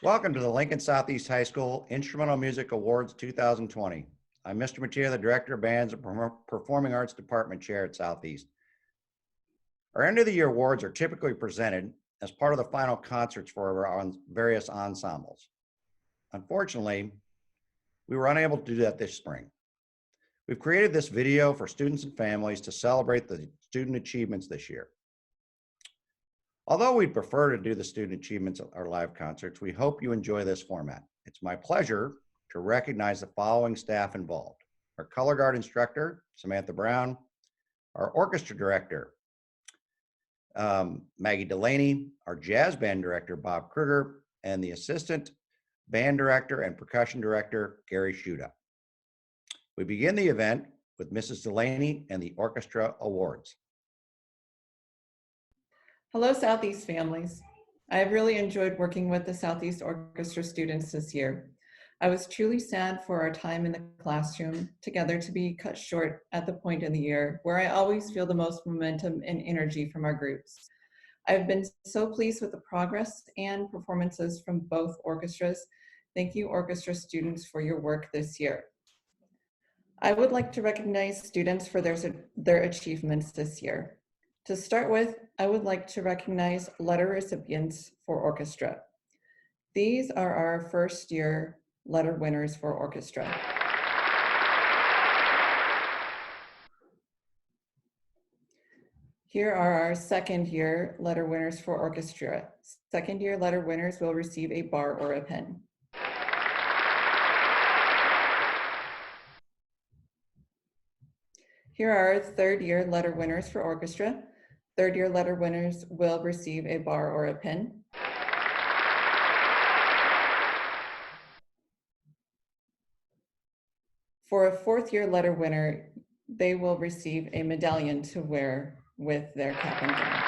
Welcome to the Lincoln Southeast High School Instrumental Music Awards 2020. I'm Mr. Mattia, the Director of Bands and Performing Arts Department Chair at Southeast. Our end of the year awards are typically presented as part of the final concerts for our various ensembles. Unfortunately, we were unable to do that this spring. We've created this video for students and families to celebrate the student achievements this year. Although we'd prefer to do the student achievements at our live concerts, we hope you enjoy this format. It's my pleasure to recognize the following staff involved: our color guard instructor, Samantha Brown, our orchestra director, Maggie Delaney, our jazz band director, Bob Kruger, and the assistant band director and percussion director, Gary Shuda. We begin the event with Mrs. Delaney and the orchestra awards. Hello, Southeast families. I have really enjoyed working with the Southeast Orchestra students this year. I was truly sad for our time in the classroom together to be cut short at the point in the year where I always feel the most momentum and energy from our groups. I've been so pleased with the progress and performances from both orchestras. Thank you, orchestra students, for your work this year. I would like to recognize students for their achievements this year. To start with, I would like to recognize letter recipients for orchestra. These are our first year letter winners for orchestra. Here are our second year letter winners for orchestra. Second year letter winners will receive a bar or a pen. Here are our third year letter winners for orchestra. Third year letter winners will receive a bar or a pin. For a fourth year letter winner, they will receive a medallion to wear with their cap and gown.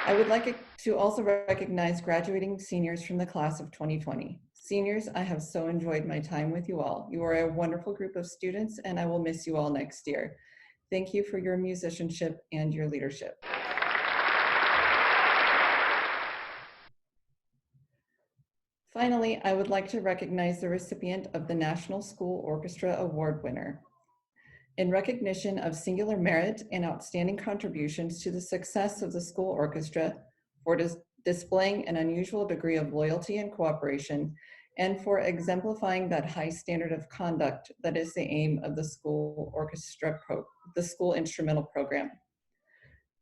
I would like to also recognize graduating seniors from the class of 2020. Seniors, I have so enjoyed my time with you all. You are a wonderful group of students, and I will miss you all next year. Thank you for your musicianship and your leadership. Finally, I would like to recognize the recipient of the National School Orchestra Award winner. In recognition of singular merit and outstanding contributions to the success of the school orchestra, for displaying an unusual degree of loyalty and cooperation, and for exemplifying that high standard of conduct that is the aim of the school orchestra the school instrumental program.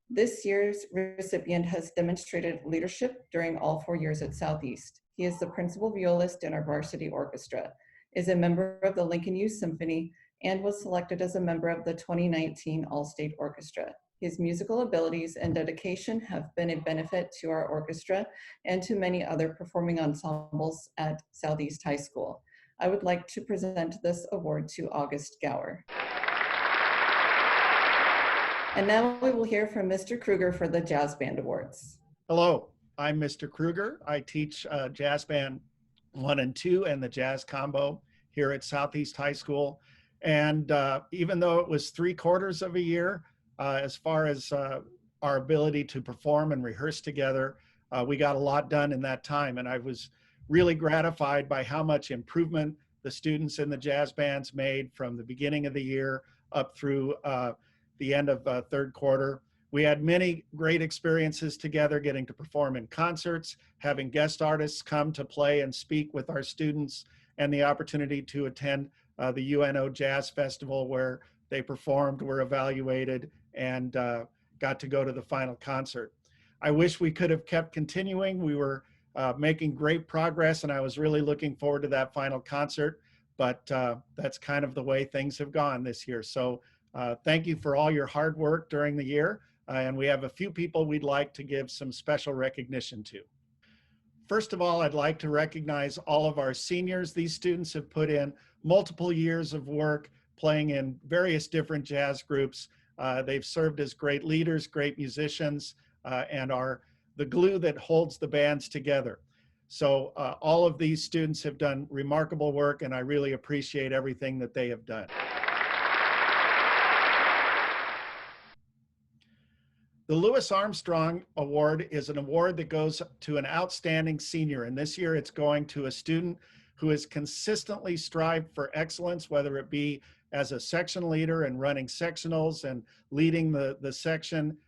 This year's recipient has demonstrated leadership during all 4 years at Southeast. He is the principal violist in our varsity orchestra, is a member of the Lincoln Youth Symphony, and was selected as a member of the 2019 All-State Orchestra. His musical abilities and dedication have been a benefit to our orchestra and to many other performing ensembles at Southeast High School. I would like to present this award to August Gower. And now we will hear from Mr. Kruger for the Jazz Band Awards. Hello, I'm Mr. Kruger. I teach Jazz Band 1 and 2 and the Jazz Combo here at Southeast High School. And even though it was 3/4 of a year, as far as our ability to perform and rehearse together, we got a lot done in that time. And I was really gratified by how much improvement the students in the jazz bands made from the beginning of the year up through the end of third quarter. We had many great experiences together, getting to perform in concerts, having guest artists come to play and speak with our students, and the opportunity to attend the UNO Jazz Festival, where they performed, were evaluated, and got to go to the final concert. I wish we could have kept continuing. We were making great progress, and I was really looking forward to that final concert, but that's kind of the way things have gone this year. So thank you for all your hard work during the year, and we have a few people we'd like to give some special recognition to. First of all, I'd like to recognize all of our seniors. These students have put in multiple years of work playing in various different jazz groups. They've served as great leaders, great musicians, and are the glue that holds the bands together. So all of these students have done remarkable work, and I really appreciate everything that they have done. The Louis Armstrong Award is an award that goes to an outstanding senior. And this year it's going to a student who has consistently strived for excellence, whether it be as a section leader and running sectionals and leading the section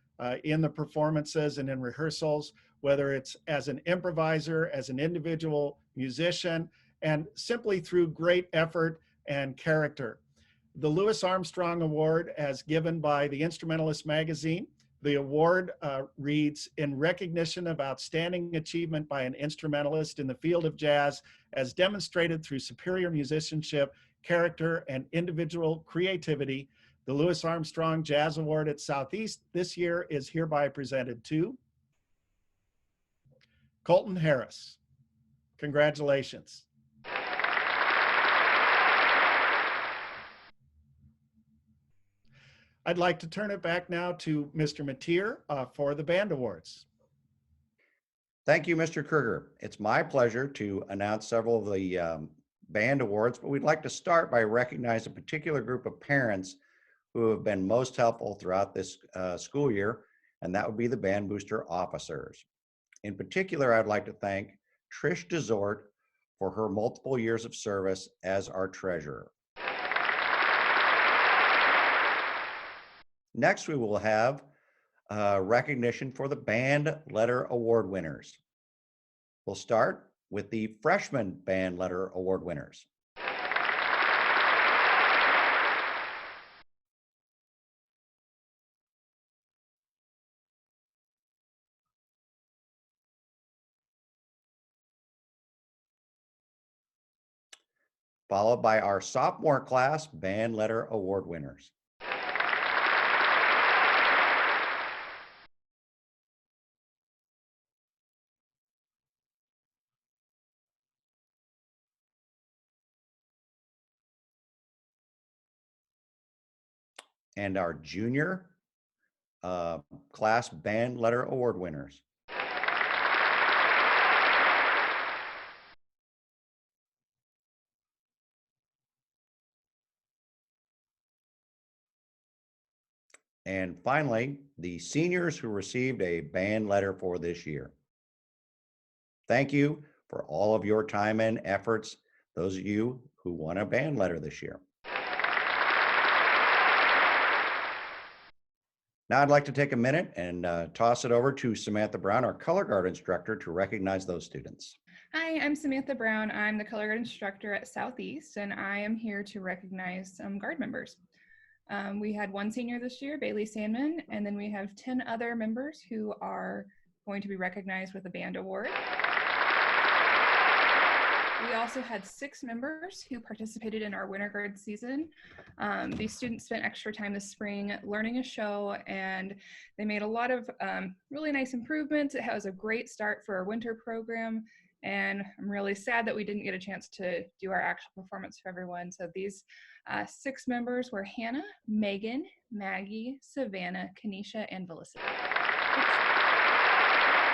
in the performances and in rehearsals, whether it's as an improviser, as an individual musician, and simply through great effort and character. The Louis Armstrong Award, as given by the Instrumentalist magazine, the award reads, "In recognition of outstanding achievement by an instrumentalist in the field of jazz, as demonstrated through superior musicianship, character, and individual creativity, the Louis Armstrong Jazz Award at Southeast this year is hereby presented to Colton Harris." Congratulations. I'd like to turn it back now to Mr. Mateer for the band awards. Thank you, Mr. Kruger. It's my pleasure to announce several of the band awards, but we'd like to start by recognizing a particular group of parents who have been most helpful throughout this school year, and that would be the Band Booster officers. In particular, I'd like to thank Trish DeZort for her multiple years of service as our treasurer. Next, we will have recognition for the Band Letter Award winners. We'll start with the Freshman Band Letter Award winners. Followed by our sophomore class Band Letter Award winners. And our junior class Band Letter Award winners. And finally, the seniors who received a band letter for this year. Thank you for all of your time and efforts, those of you who won a band letter this year. Now I'd like to take a minute and toss it over to Samantha Brown, our color guard instructor, to recognize those students. Hi, I'm Samantha Brown. I'm the color guard instructor at Southeast, and I am here to recognize some guard members. We had one senior this year, Bailey Sandman, and then we have 10 other members who are going to be recognized with a band award. We also had 6 members who participated in our winter guard season. These students spent extra time this spring learning a show, and they made a lot of really nice improvements. It was a great start for our winter program, and I'm really sad that we didn't get a chance to do our actual performance for everyone. So these 6 members were Hannah, Megan, Maggie, Savannah, Kanisha, and Felicity. Thanks.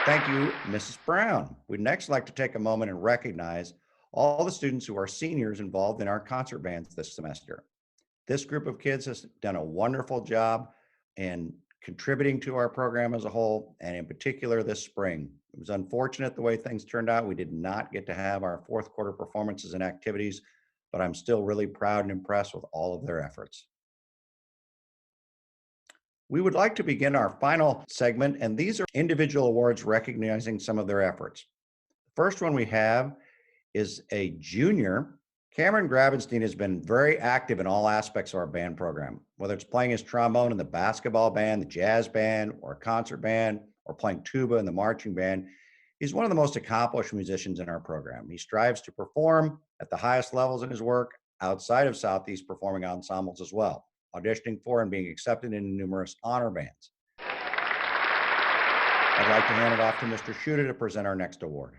Thank you, Mrs. Brown. We'd next like to take a moment and recognize all the students who are seniors involved in our concert bands this semester. This group of kids has done a wonderful job in contributing to our program as a whole, and in particular this spring. It was unfortunate the way things turned out. We did not get to have our fourth quarter performances and activities, but I'm still really proud and impressed with all of their efforts. We would like to begin our final segment, and these are individual awards recognizing some of their efforts. The first one we have is a junior. Cameron Grabenstein has been very active in all aspects of our band program, whether it's playing his trombone in the basketball band, the jazz band, or a concert band, or playing tuba in the marching band. He's one of the most accomplished musicians in our program. He strives to perform at the highest levels in his work outside of Southeast performing ensembles as well, auditioning for and being accepted into numerous honor bands. I'd like to hand it off to Mr. Schutte to present our next award.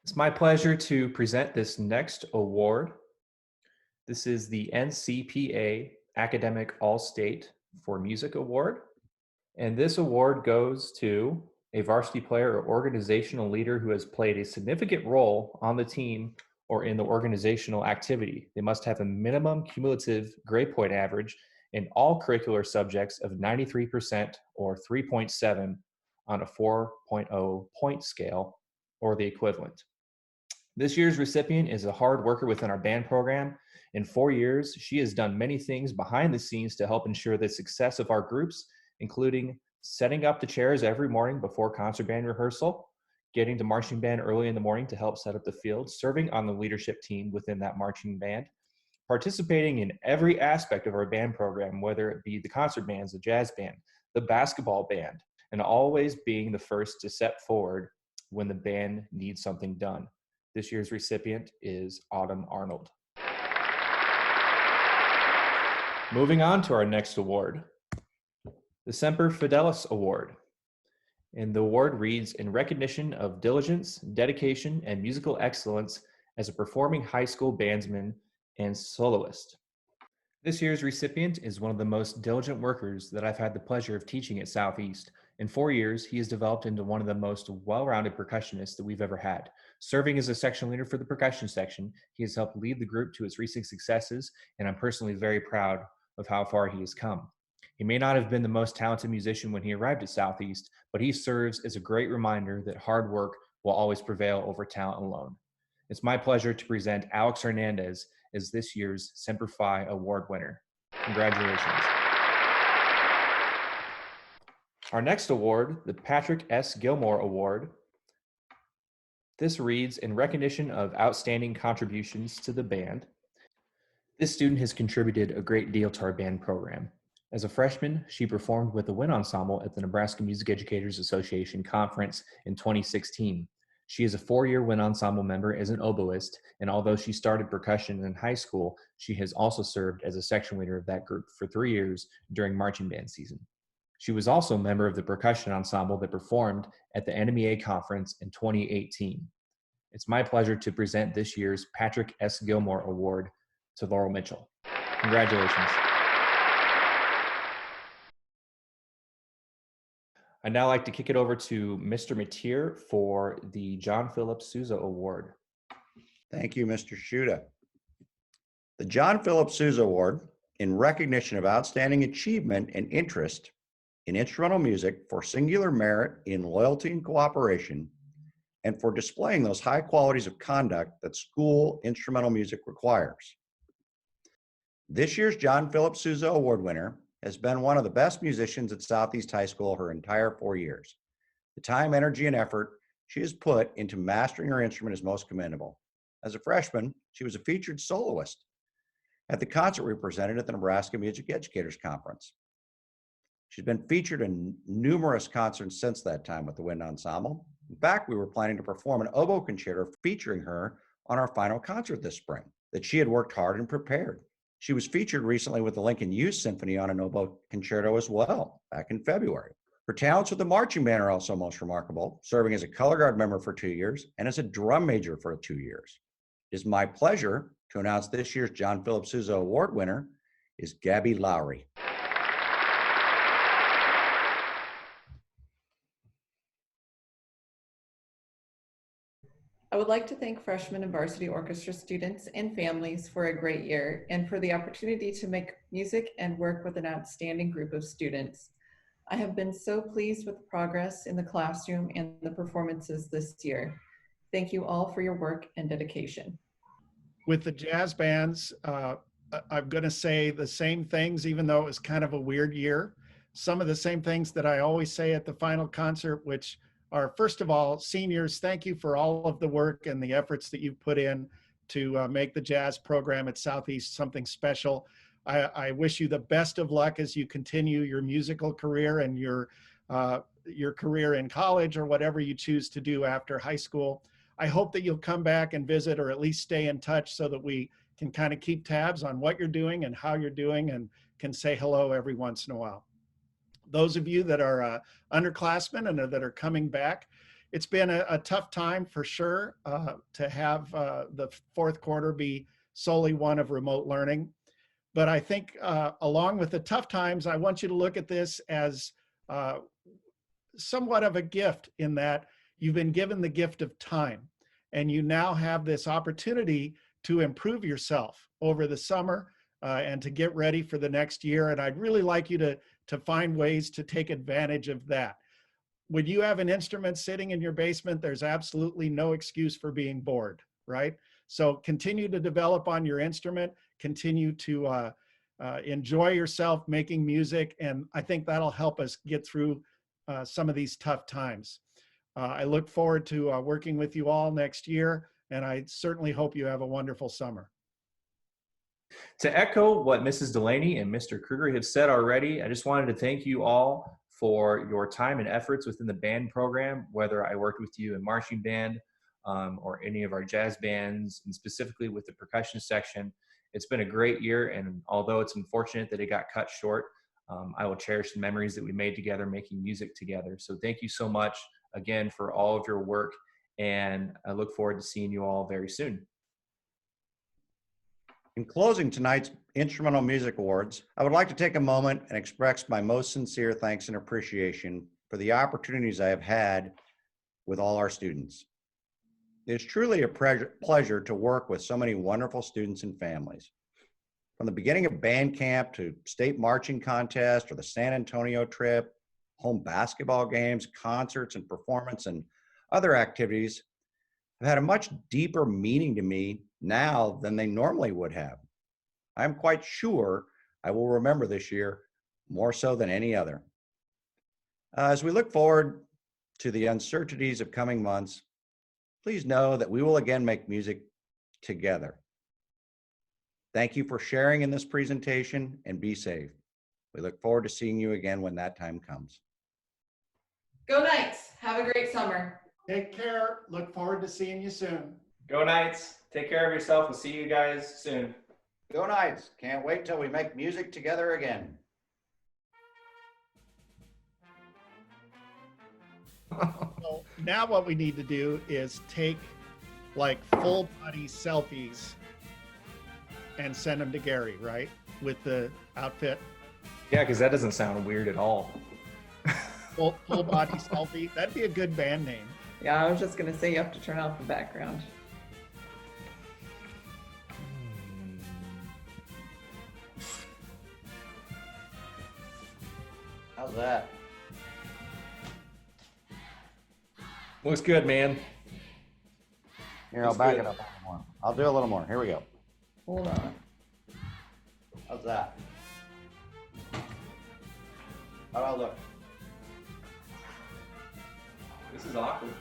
It's my pleasure to present this next award. This is the NCPA Academic All-State for Music Award. And this award goes to a varsity player or organizational leader who has played a significant role on the team or in the organizational activity. They must have a minimum cumulative grade point average in all curricular subjects of 93% or 3.7 on a 4.0 point scale or the equivalent. This year's recipient is a hard worker within our band program. In 4 years, she has done many things behind the scenes to help ensure the success of our groups, including setting up the chairs every morning before concert band rehearsal, getting to marching band early in the morning to help set up the field, serving on the leadership team within that marching band, participating in every aspect of our band program, whether it be the concert bands, the jazz band, the basketball band, and always being the first to step forward when the band needs something done. This year's recipient is Autumn Arnold. Moving on to our next award, the Semper Fidelis Award. And the award reads, in recognition of diligence, dedication, and musical excellence as a performing high school bandsman and soloist. This year's recipient is one of the most diligent workers that I've had the pleasure of teaching at Southeast. In 4 years, he has developed into one of the most well-rounded percussionists that we've ever had. Serving as a section leader for the percussion section, he has helped lead the group to its recent successes, and I'm personally very proud of how far he has come. He may not have been the most talented musician when he arrived at Southeast, but he serves as a great reminder that hard work will always prevail over talent alone. It's my pleasure to present Alex Hernandez as this year's Semper Fi Award winner. Congratulations. Our next award, the Patrick S. Gilmore Award. This reads, in recognition of outstanding contributions to the band. This student has contributed a great deal to our band program. As a freshman, she performed with the Wind Ensemble at the Nebraska Music Educators Association Conference in 2016. She is a 4-year Wind Ensemble member as an oboist, and although she started percussion in high school, she has also served as a section leader of that group for 3 years during marching band season. She was also a member of the percussion ensemble that performed at the NMEA conference in 2018. It's my pleasure to present this year's Patrick S. Gilmore Award to Laurel Mitchell. Congratulations. I'd now like to kick it over to Mr. Mateer for the John Philip Sousa Award. Thank you, Mr. Shuda. The John Philip Sousa Award, in recognition of outstanding achievement and interest in instrumental music for singular merit in loyalty and cooperation, and for displaying those high qualities of conduct that school instrumental music requires. This year's John Philip Sousa Award winner has been one of the best musicians at Southeast High School her entire 4 years. The time, energy, and effort she has put into mastering her instrument is most commendable. As a freshman, she was a featured soloist at the concert we presented at the Nebraska Music Educators Conference. She's been featured in numerous concerts since that time with the Wind Ensemble. In fact, we were planning to perform an oboe concerto featuring her on our final concert this spring that she had worked hard and prepared. She was featured recently with the Lincoln Youth Symphony on an oboe concerto as well, back in February. Her talents with the marching band are also most remarkable, serving as a color guard member for 2 years and as a drum major for 2 years. It is my pleasure to announce this year's John Philip Sousa Award winner is Gabby Lowry. I would like to thank freshmen and varsity orchestra students and families for a great year and for the opportunity to make music and work with an outstanding group of students. I have been so pleased with the progress in the classroom and the performances this year. Thank you all for your work and dedication. With the jazz bands, I'm going to say the same things, even though it was kind of a weird year. Some of the same things that I always say at the final concert, which are, first of all, seniors, thank you for all of the work and the efforts that you've put in to make the jazz program at Southeast something special. I wish you the best of luck as you continue your musical career and your career in college or whatever you choose to do after high school. I hope that you'll come back and visit or at least stay in touch so that we can kind of keep tabs on what you're doing and how you're doing and can say hello every once in a while. Those of you that are underclassmen and that are coming back, it's been a tough time for sure to have the fourth quarter be solely one of remote learning. But I think along with the tough times, I want you to look at this as somewhat of a gift in that you've been given the gift of time and you now have this opportunity to improve yourself over the summer and to get ready for the next year. And I'd really like you to find ways to take advantage of that. When you have an instrument sitting in your basement, there's absolutely no excuse for being bored, right? So continue to develop on your instrument, continue to enjoy yourself making music, and I think that'll help us get through some of these tough times. I look forward to working with you all next year, and I certainly hope you have a wonderful summer. To echo what Mrs. Delaney and Mr. Kruger have said already, I just wanted to thank you all for your time and efforts within the band program, whether I worked with you in marching band or any of our jazz bands, and specifically with the percussion section. It's been a great year, and although it's unfortunate that it got cut short, I will cherish the memories that we made together making music together. So thank you so much again for all of your work, and I look forward to seeing you all very soon. In closing tonight's Instrumental Music Awards, I would like to take a moment and express my most sincere thanks and appreciation for the opportunities I have had with all our students. It is truly a pleasure to work with so many wonderful students and families. From the beginning of band camp to state marching contest or the San Antonio trip, home basketball games, concerts and performance and other activities have had a much deeper meaning to me now than they normally would have. I'm quite sure I will remember this year more so than any other. As we look forward to the uncertainties of coming months, please know that we will again make music together. Thank you for sharing in this presentation, and be safe. We look forward to seeing you again when that time comes. Go Knights! Have a great summer. Take care. Look forward to seeing you soon. Go Knights. Take care of yourself. We'll see you guys soon. Go Knights! Can't wait till we make music together again. So now what we need to do is take like full body selfies and send them to Gary, right? With the outfit. Yeah, because that doesn't sound weird at all. Full body selfie. That'd be a good band name. Yeah, I was just gonna say you have to turn off the background. How's that? Looks good, man. Here, I'll Looks back good. it up a little more. I'll do a little more. Here we go. Hold on. How's that? How do I look? This is awkward.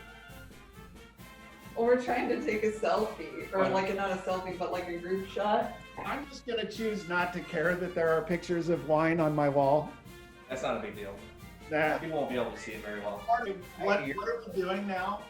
Well, we're trying to take a selfie, or like not a selfie, but like a group shot. I'm just gonna choose not to care that there are pictures of wine on my wall. That's not a big deal. That People won't be able to see it very well. what are we doing now?